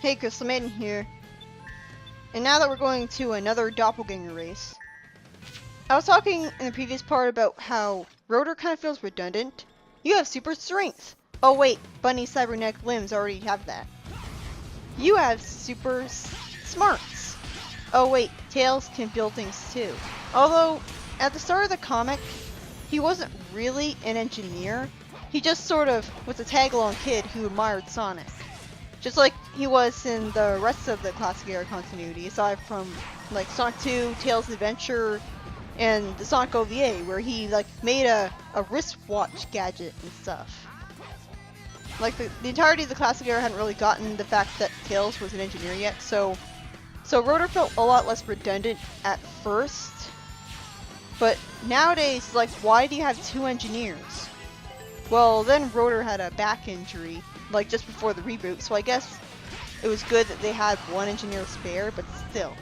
Hey, Crystal Maiden here. And now that we're going to another doppelganger race, I was talking in the previous part about how Rotor kind of feels redundant. You have super strength. Oh wait, Bunny cybernetic limbs already have that. You have super smarts. Oh wait, Tails can build things too. Although, at the start of the comic, he wasn't really an engineer. He just sort of was a tag-along kid who admired Sonic. Just like he was in the rest of the classic era continuity, aside from like Sonic 2, Tails' Adventure, and the Sonic OVA, where he like made a wristwatch gadget and stuff. Like the entirety of the classic era hadn't really gotten the fact that Tails was an engineer yet, so Rotor felt a lot less redundant at first. But nowadays, like, why do you have two engineers? Well, then Rotor had a back injury, like just before the reboot, so I guess it was good that they had one engineer spare, but still.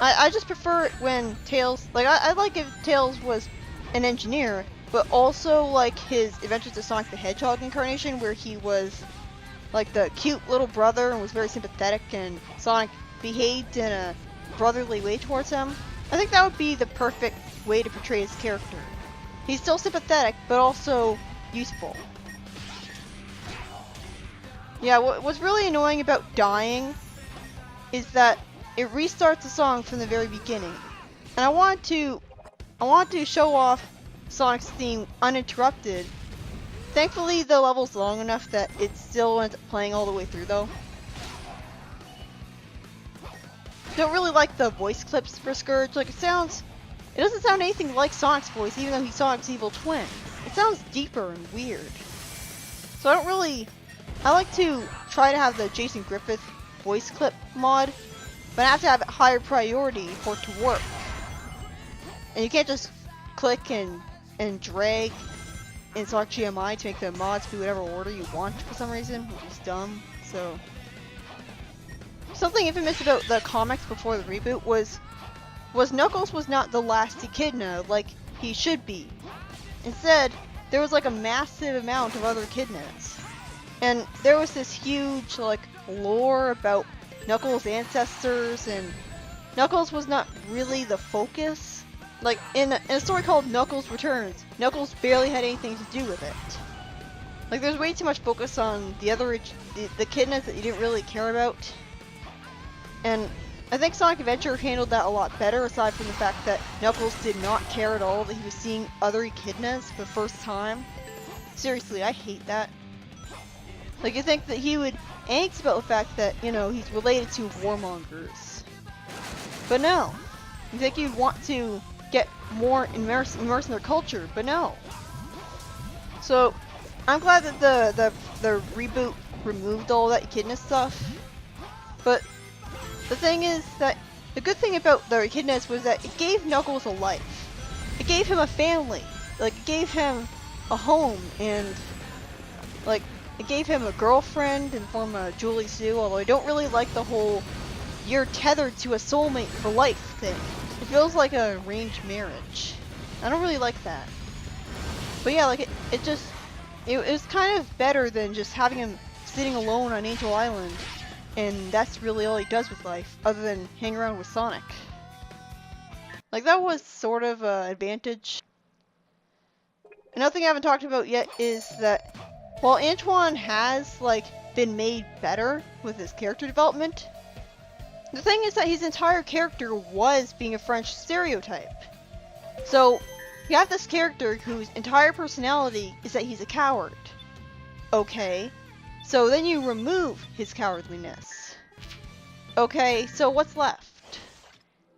I just prefer it when Tails, like, I like if Tails was an engineer, but also like his Adventures of Sonic the Hedgehog incarnation, where he was like the cute little brother and was very sympathetic, and Sonic behaved in a brotherly way towards him. I think that would be the perfect way to portray his character. He's still sympathetic, but also useful. Yeah, what's really annoying about dying is that it restarts the song from the very beginning. And I want to show off Sonic's theme uninterrupted. Thankfully, the level's long enough that it still ends up playing all the way through, though. Don't really like the voice clips for Scourge. Like, it doesn't sound anything like Sonic's voice, even though he's Sonic's evil twin. It sounds deeper and weird. So I like to try to have the Jason Griffith voice clip mod, but I have to have it higher priority for it to work. And you can't just click and drag in Sonic GMI to make the mods be whatever order you want for some reason, which is dumb. So something infamous about the comics before the reboot was Knuckles was not the last echidna like he should be. Instead, there was like a massive amount of other echidnas. And there was this huge like lore about Knuckles' ancestors, and Knuckles was not really the focus. Like in a story called Knuckles Returns, Knuckles barely had anything to do with it. Like there's way too much focus on the other the echidnas that you didn't really care about. And I think Sonic Adventure handled that a lot better, aside from the fact that Knuckles did not care at all that he was seeing other echidnas for the first time. Seriously, I hate that. Like, you think that he would angst about the fact that, you know, he's related to warmongers. But no. You think you'd want to get more immersed in their culture, but no. So, I'm glad that the reboot removed all that echidna stuff. But the thing is that the good thing about the echidnas was that it gave Knuckles a life. It gave him a family. Like, it gave him a home, and like, it gave him a girlfriend in the form of Julie Sue, although I don't really like the whole you're tethered to a soulmate for life thing. It feels like a arranged marriage. I don't really like that. But yeah, like it was kind of better than just having him sitting alone on Angel Island, and that's really all he does with life, other than hang around with Sonic. Like, that was sort of an advantage. Another thing I haven't talked about yet is that while Antoine has, like, been made better with his character development, the thing is that his entire character was being a French stereotype. So, you have this character whose entire personality is that he's a coward. Okay, so then you remove his cowardliness. Okay, so what's left?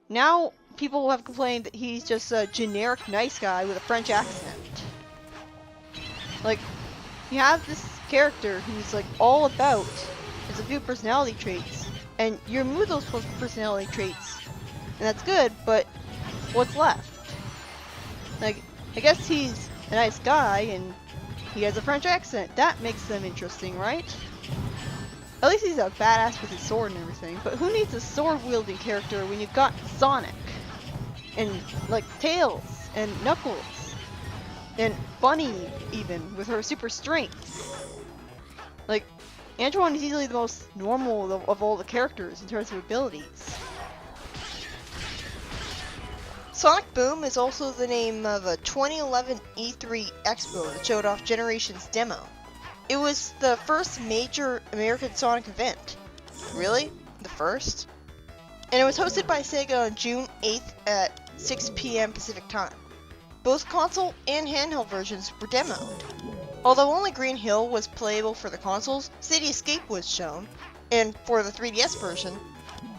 Now, people have complained that he's just a generic nice guy with a French accent. Like, you have this character who's like all about his few personality traits, and you remove those personality traits, and that's good, but what's left? Like, I guess he's a nice guy, and he has a French accent. That makes them interesting, right? At least he's a badass with his sword and everything, but who needs a sword-wielding character when you've got Sonic? And, like, Tails, and Knuckles, and Bunny, even, with her super strength. Like, Antoine is easily the most normal of all the characters in terms of abilities. Sonic Boom is also the name of a 2011 E3 Expo that showed off Generations demo. It was the first major American Sonic event. Really? The first? And it was hosted by Sega on June 8th at 6 p.m. Pacific Time. Both console and handheld versions were demoed. Although only Green Hill was playable for the consoles, City Escape was shown, and for the 3DS version,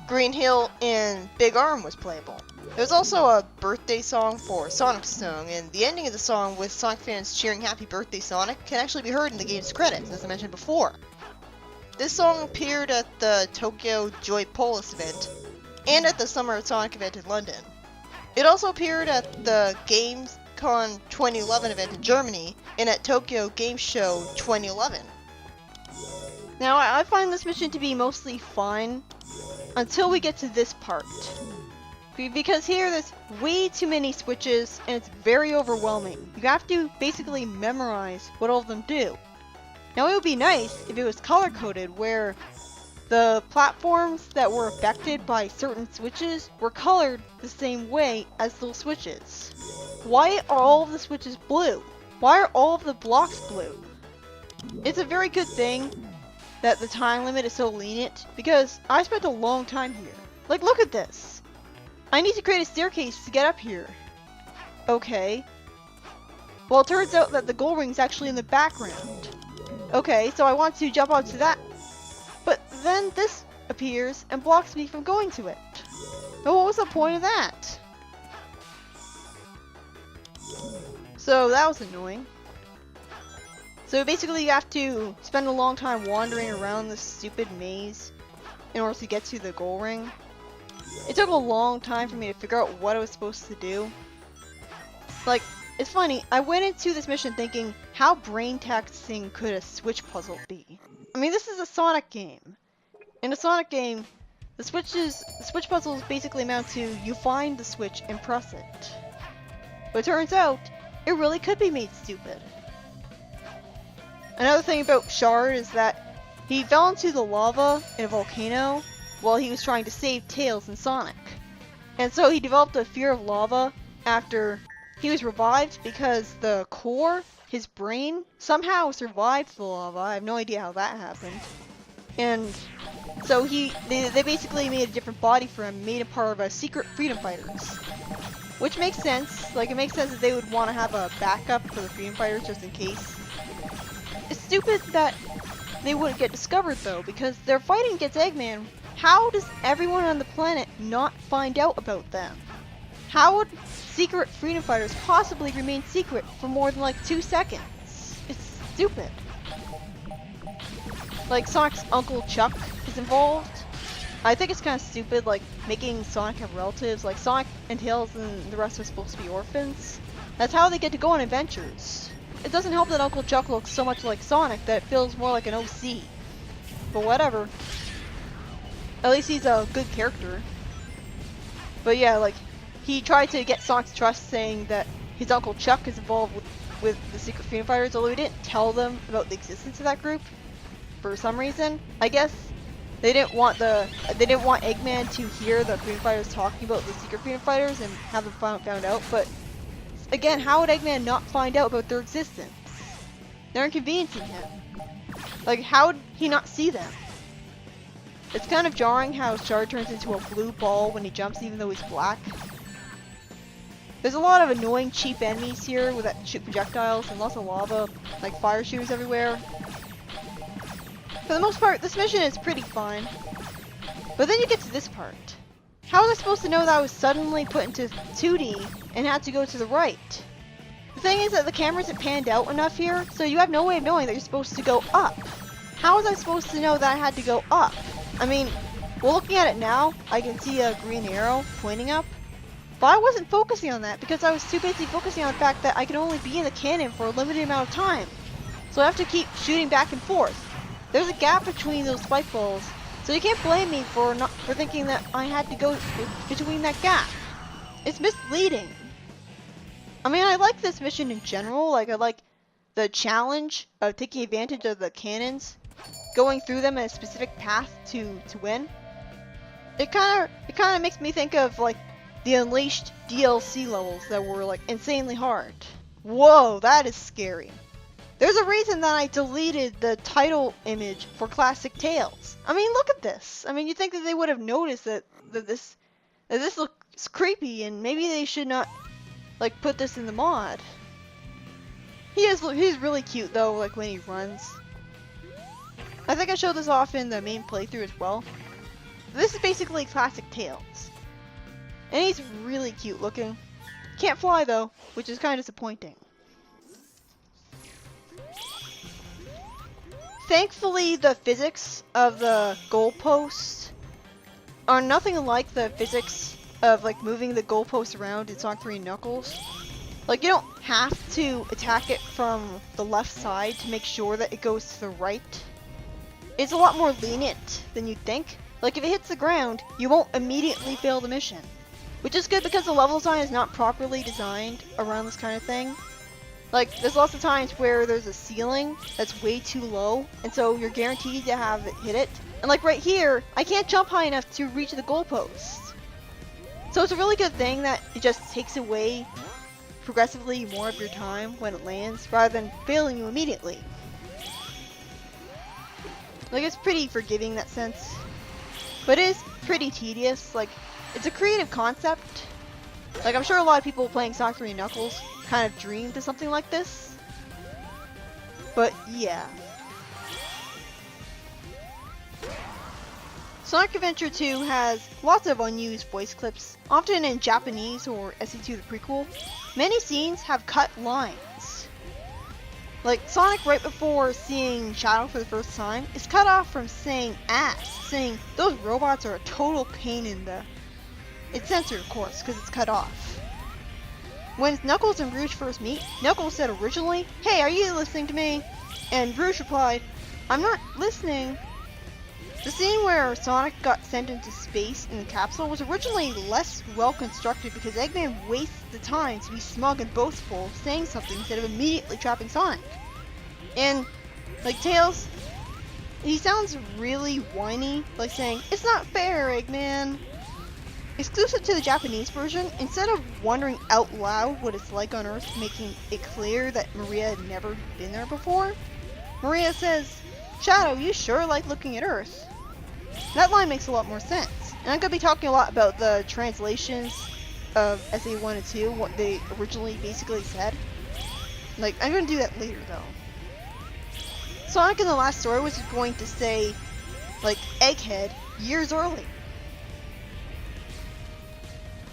Green Hill and Big Arm was playable. There was also a birthday song for Sonic's song, and the ending of the song with Sonic fans cheering Happy Birthday Sonic can actually be heard in the game's credits, as I mentioned before. This song appeared at the Tokyo Joy Polaris event, and at the Summer Sonic event in London. It also appeared at the Gamescom 2011 event in Germany, and at Tokyo Game Show 2011. Now, I find this mission to be mostly fine, until we get to this part. Because here there's way too many switches, and it's very overwhelming. You have to basically memorize what all of them do. Now, it would be nice if it was color-coded, where the platforms that were affected by certain switches were colored the same way as those switches. Why are all of the switches blue? Why are all of the blocks blue? It's a very good thing that the time limit is so lenient, because I spent a long time here. Like, look at this. I need to create a staircase to get up here. Okay. Well, it turns out that the gold ring's actually in the background. Okay, so I want to jump onto that. But then this appears and blocks me from going to it. But what was the point of that? So that was annoying. So basically you have to spend a long time wandering around this stupid maze in order to get to the gold ring. It took a long time for me to figure out what I was supposed to do. Like, it's funny, I went into this mission thinking, how brain-taxing could a switch puzzle be? I mean, this is a Sonic game. In a Sonic game, the switch puzzles basically amount to, you find the switch and press it. But it turns out, it really could be made stupid. Another thing about Shard is that he fell into the lava in a volcano while he was trying to save Tails and Sonic. And so he developed a fear of lava after he was revived because the core, his brain, somehow survived the lava. I have no idea how that happened. And so they basically made a different body for him, made him part of a secret Freedom Fighters. Which makes sense. Like, it makes sense that they would want to have a backup for the Freedom Fighters just in case. It's stupid that they wouldn't get discovered though, because they're fighting against Eggman. How does everyone on the planet not find out about them? How would secret Freedom Fighters possibly remain secret for more than like 2 seconds? It's stupid. Like, Sonic's Uncle Chuck is involved. I think it's kind of stupid, like, making Sonic have relatives. Like, Sonic and Tails and the rest are supposed to be orphans. That's how they get to go on adventures. It doesn't help that Uncle Chuck looks so much like Sonic that it feels more like an OC. But whatever. At least he's a good character. But yeah, like, he tried to get Sonic's trust saying that his Uncle Chuck is involved with the Secret Freedom Fighters, although he didn't tell them about the existence of that group for some reason. I guess they didn't want Eggman to hear the Freedom Fighters talking about the Secret Freedom Fighters and have them found out, but again, how would Eggman not find out about their existence? They're inconveniencing him. Like, how would he not see them? It's kind of jarring how Shard turns into a blue ball when he jumps even though he's black. There's a lot of annoying cheap enemies here that shoot projectiles and lots of lava, like fire shooters everywhere. For the most part, this mission is pretty fine. But then you get to this part. How was I supposed to know that I was suddenly put into 2D and had to go to the right? The thing is that the camera isn't panned out enough here, so you have no way of knowing that you're supposed to go up. How was I supposed to know that I had to go up? I mean, well, looking at it now, I can see a green arrow pointing up. But I wasn't focusing on that because I was too busy focusing on the fact that I can only be in the cannon for a limited amount of time. So I have to keep shooting back and forth. There's a gap between those spike balls, so you can't blame me for thinking that I had to go between that gap. It's misleading. I mean, I like this mission in general. Like, I like the challenge of taking advantage of the cannons, going through them in a specific path to win. It kind of makes me think of like the Unleashed DLC levels that were like insanely hard. Whoa, that is scary. There's a reason that I deleted the title image for Classic Tales. I mean, look at this. I mean, you'd think that they would have noticed that this looks creepy, and maybe they should not like put this in the mod. He's really cute though, like when he runs. I think I showed this off in the main playthrough as well. This is basically Classic Tales. And he's really cute looking. Can't fly though, which is kind of disappointing. Thankfully, the physics of the goalposts are nothing like the physics of like moving the goalposts around in Sonic 3 Knuckles. Like, you don't have to attack it from the left side to make sure that it goes to the right. It's a lot more lenient than you'd think. Like, if it hits the ground, you won't immediately fail the mission. Which is good because the level design is not properly designed around this kind of thing. Like, there's lots of times where there's a ceiling that's way too low, and so you're guaranteed to have it hit it. And like right here, I can't jump high enough to reach the goalpost. So it's a really good thing that it just takes away progressively more of your time when it lands, rather than failing you immediately. Like, it's pretty forgiving in that sense. But it is pretty tedious. Like, it's a creative concept. Like, I'm sure a lot of people playing Sonic 3 Knuckles kind of dreamed of something like this. But yeah. Sonic Adventure 2 has lots of unused voice clips, often in Japanese or SE2 the prequel. Many scenes have cut lines. Like, Sonic right before seeing Shadow for the first time is cut off from saying ass, saying those robots are a total pain in the... It's censored, of course, because it's cut off. When Knuckles and Rouge first meet, Knuckles said originally, "Hey, are you listening to me?" And Rouge replied, "I'm not listening." The scene where Sonic got sent into space in the capsule was originally less well constructed because Eggman wastes the time to be smug and boastful, saying something instead of immediately trapping Sonic. And, like, Tails, he sounds really whiny, like saying, "It's not fair, Eggman." Exclusive to the Japanese version, instead of wondering out loud what it's like on Earth, making it clear that Maria had never been there before, Maria says, "Shadow, you sure like looking at Earth." That line makes a lot more sense. And I'm going to be talking a lot about the translations of SA1 and 2, what they originally basically said. Like, I'm going to do that later though. Sonic in the last story was going to say, like, Egghead years early.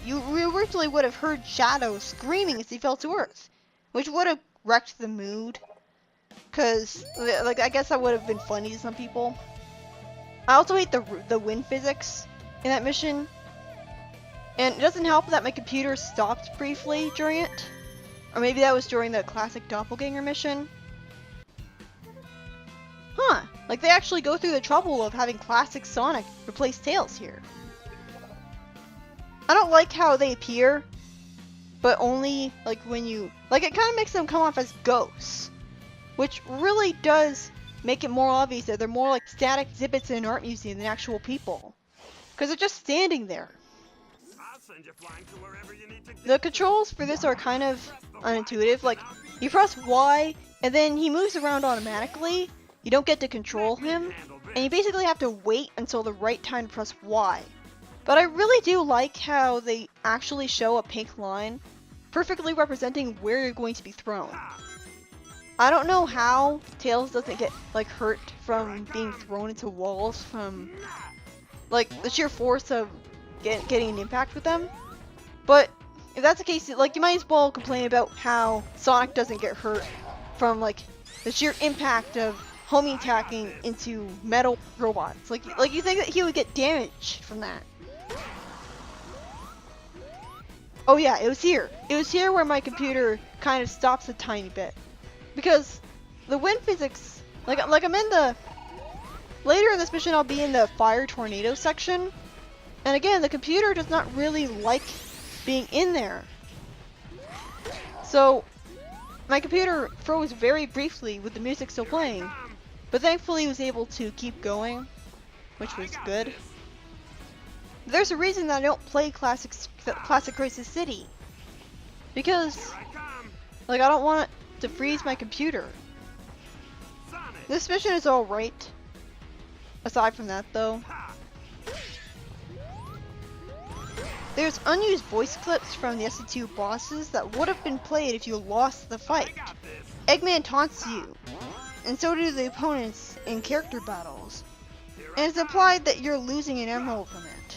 You originally would have heard Shadow screaming as he fell to Earth, which would have wrecked the mood. Cause, like, I guess that would have been funny to some people. I also hate the wind physics in that mission. And it doesn't help that my computer stopped briefly during it. Or maybe that was during the classic doppelganger mission. Huh, like they actually go through the trouble of having classic Sonic replace Tails here. I don't like how they appear, but only like when you, like it kind of makes them come off as ghosts, which really does make it more obvious that they're more like static exhibits in an art museum than actual people, because they're just standing there. The controls for this are kind of unintuitive. Like, you press Y, and then he moves around automatically. You don't get to control him, and you basically have to wait until the right time to press Y. But I really do like how they actually show a pink line, perfectly representing where you're going to be thrown. I don't know how Tails doesn't get, like, hurt from being thrown into walls from, like, the sheer force of getting an impact with them. But if that's the case, like, you might as well complain about how Sonic doesn't get hurt from, like, the sheer impact of homing attacking into metal robots. Like you think that he would get damaged from that. Oh yeah, it was here. It was here where my computer kind of stops a tiny bit. Because the wind physics, like I'm in the, later in this mission I'll be in the fire tornado section. And again, the computer does not really like being in there. So, my computer froze very briefly with the music still playing. but thankfully he was able to keep going, which was good. There's a reason that I don't play Classic Crisis City, because like I don't want to freeze my computer. This mission is alright. Aside from that though, there's unused voice clips from the SC2 bosses that would have been played if you lost the fight. Eggman taunts you, and so do the opponents in character battles, and it's implied that you're losing an emerald from it.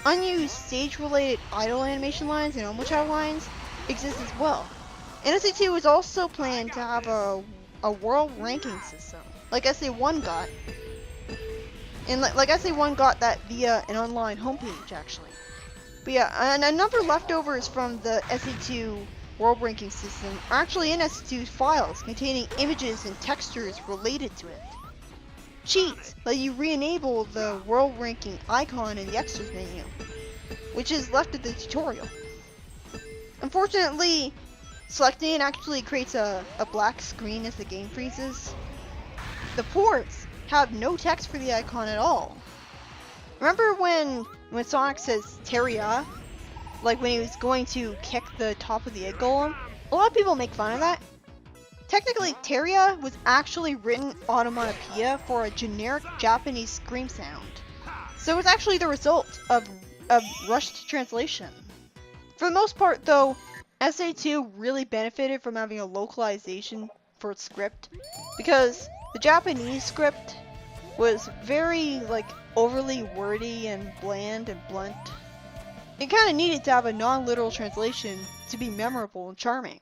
Unused stage-related idle animation lines and Omochao lines exist as well. And SC2 is also planned to have a world ranking system, like SA1 got. And like SA1 got that via an online homepage, actually. But yeah, and a number of leftovers from the SC2 world ranking system are actually in SC2's files, containing images and textures related to it. Cheats let you re-enable the world ranking icon in the extras menu, which is left at the tutorial. Unfortunately, selecting it actually creates a black screen as the game freezes. The ports have no text for the icon at all. Remember when Sonic says Terria, like when he was going to kick the top of the egg golem? A lot of people make fun of that. Technically, Terria was actually written onomatopoeia for a generic Japanese scream sound. So it was actually the result of rushed translation. For the most part though, SA2 really benefited from having a localization for its script, because the Japanese script was very like overly wordy and bland and blunt. It kind of needed to have a non-literal translation to be memorable and charming.